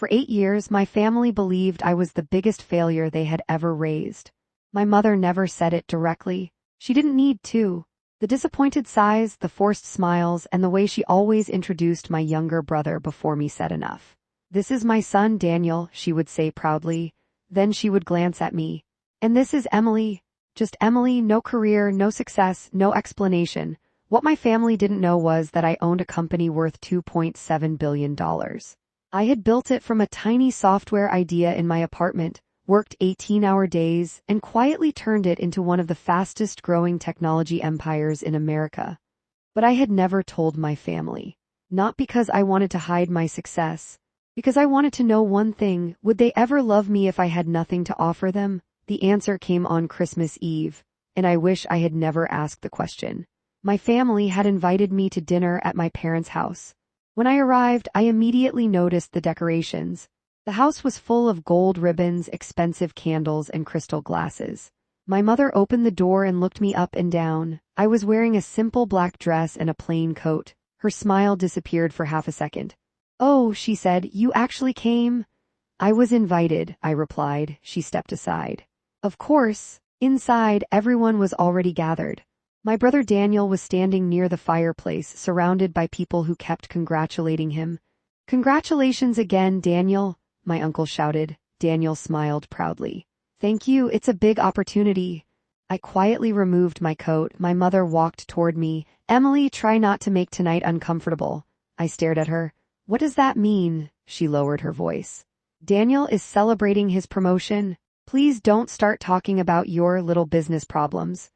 For 8 years, my family believed I was the biggest failure they had ever raised. My mother never said it directly. She didn't need to. The disappointed sighs, the forced smiles, and the way she always introduced my younger brother before me said enough. "This is my son, Daniel," she would say proudly. Then she would glance at me. "And this is Emily." Just Emily, no career, no success, no explanation. What my family didn't know was that I owned a company worth $2.7 billion. I had built it from a tiny software idea in my apartment, worked 18-hour days, and quietly turned it into one of the fastest-growing technology empires in America. But I had never told my family. Not because I wanted to hide my success. Because I wanted to know one thing: would they ever love me if I had nothing to offer them? The answer came on Christmas Eve, and I wish I had never asked the question. My family had invited me to dinner at my parents' house. When I arrived, I immediately noticed the decorations. The house was full of gold ribbons, expensive candles, and crystal glasses. My mother opened the door and looked me up and down. I was wearing a simple black dress and a plain coat. Her smile disappeared for half a second. "Oh," she said, "you actually came?" "I was invited," I replied. She stepped aside. Of course, inside, everyone was already gathered. My brother Daniel was standing near the fireplace, surrounded by people who kept congratulating him. "Congratulations again, Daniel," my uncle shouted. Daniel smiled proudly. "Thank you, it's a big opportunity." I quietly removed my coat. My mother walked toward me. "Emily, try not to make tonight uncomfortable." I stared at her. "What does that mean?" She lowered her voice. "Daniel is celebrating his promotion. Please don't start talking about your little business problems."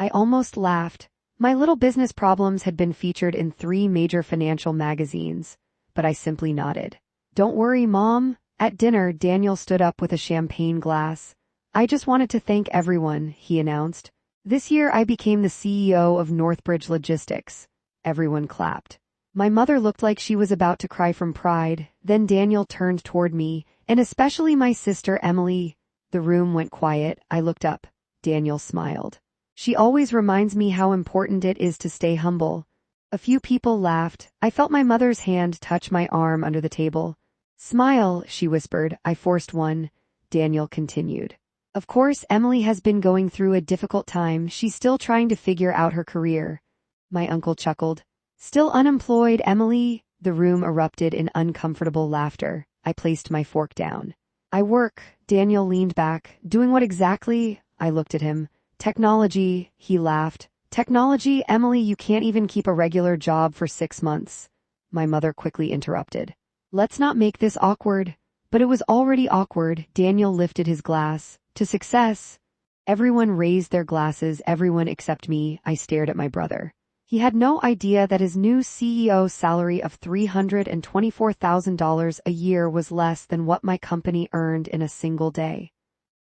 I almost laughed. My little business problems had been featured in 3 major financial magazines, but I simply nodded. "Don't worry, Mom." At dinner, Daniel stood up with a champagne glass. "I just wanted to thank everyone," he announced. "This year I became the CEO of Northbridge Logistics." Everyone clapped. My mother looked like she was about to cry from pride. Then Daniel turned toward me, and especially my sister Emily. The room went quiet. I looked up. Daniel smiled. "She always reminds me how important it is to stay humble." A few people laughed. I felt my mother's hand touch my arm under the table. "Smile," she whispered. I forced one. Daniel continued. "Of course, Emily has been going through a difficult time. She's still trying to figure out her career." My uncle chuckled. "Still unemployed, Emily?" The room erupted in uncomfortable laughter. I placed my fork down. "I work." Daniel leaned back. "Doing what exactly?" I looked at him. "Technology," he laughed. "Technology, Emily, you can't even keep a regular job for 6 months." My mother quickly interrupted. "Let's not make this awkward." But it was already awkward. Daniel lifted his glass. "To success." Everyone raised their glasses, everyone except me. I stared at my brother. He had no idea that his new CEO salary of $324,000 a year was less than what my company earned in a single day.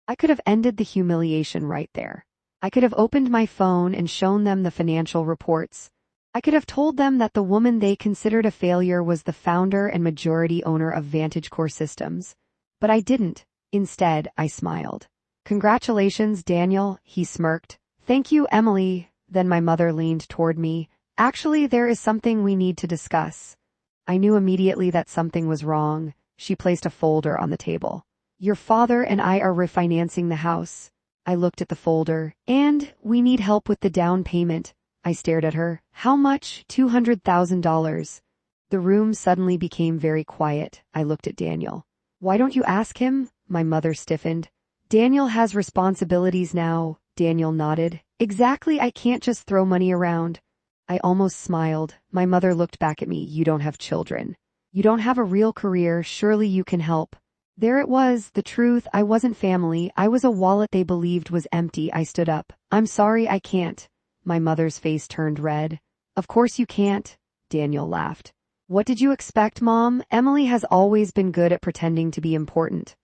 I could have ended the humiliation right there. I could have opened my phone and shown them the financial reports. I could have told them that the woman they considered a failure was the founder and majority owner of VantageCore Systems. But I didn't. Instead, I smiled. "Congratulations, Daniel," he smirked. "Thank you, Emily." Then my mother leaned toward me. "Actually, there is something we need to discuss." I knew immediately that something was wrong. She placed a folder on the table. "Your father and I are refinancing the house." I looked at the folder. "And we need help with the down payment." I stared at her. "How much?" $200,000. The room suddenly became very quiet. I looked at Daniel. "Why don't you ask him?" My mother stiffened. "Daniel has responsibilities now." Daniel nodded. "Exactly, I can't just throw money around." I almost smiled. My mother looked back at me. "You don't have children. You don't have a real career. Surely you can help." There it was, the truth. I wasn't family. I was a wallet they believed was empty. I stood up. "I'm sorry, I can't." My mother's face turned red. "Of course you can't." Daniel laughed. "What did you expect, Mom? Emily has always been good at pretending to be important."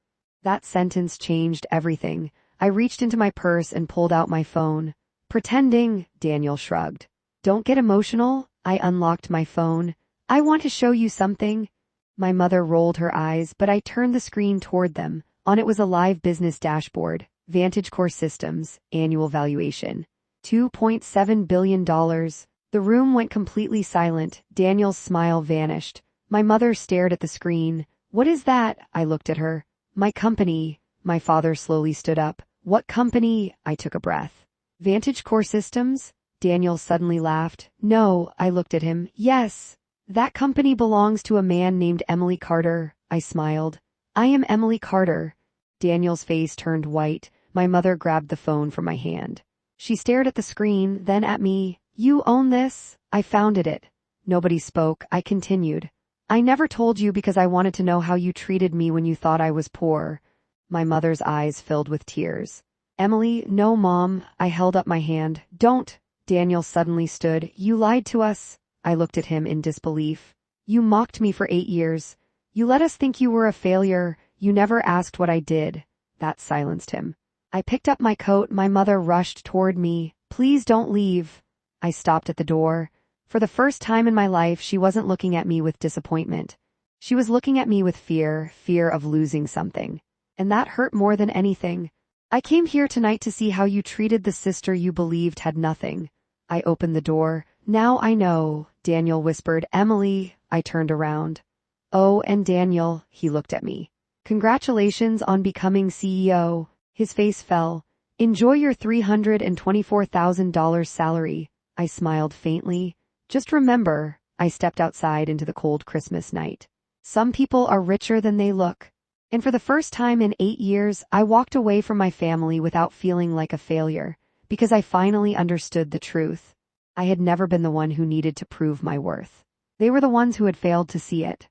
That sentence changed everything. I reached into my purse and pulled out my phone. "Pretending," Daniel shrugged. "Don't get emotional." I unlocked my phone. "I want to show you something." My mother rolled her eyes, but I turned the screen toward them. On it was a live business dashboard. VantageCore Systems, annual valuation. $2.7 billion. The room went completely silent. Daniel's smile vanished. My mother stared at the screen. What is that? I looked at her. My company. My father slowly stood up. What company? I took a breath. Vantage Core Systems? Daniel suddenly laughed. No, I looked at him. Yes. That company belongs to a man named Emily Carter. I smiled. I am Emily Carter. Daniel's face turned white. My mother grabbed the phone from my hand. She stared at the screen, then at me. You own this? I founded it. Nobody spoke. I continued. I never told you because I wanted to know how you treated me when you thought I was poor. My mother's eyes filled with tears. Emily, no, Mom. I held up my hand. Don't. Daniel suddenly stood. You lied to us. I looked at him in disbelief. You mocked me for 8 years. You let us think you were a failure. You never asked what I did. That silenced him. I picked up my coat. My mother rushed toward me. Please don't leave. I stopped at the door. For the first time in my life, she wasn't looking at me with disappointment. She was looking at me with fear of losing something. And that hurt more than anything. I came here tonight to see how you treated the sister you believed had nothing. I opened the door. Now I know, Daniel whispered. Emily. I turned around. Oh, and Daniel, he looked at me. Congratulations on becoming CEO. His face fell. Enjoy your $324,000 salary. I smiled faintly. Just remember, I stepped outside into the cold Christmas night. Some people are richer than they look. And for the first time in 8 years, I walked away from my family without feeling like a failure, because I finally understood the truth. I had never been the one who needed to prove my worth. They were the ones who had failed to see it.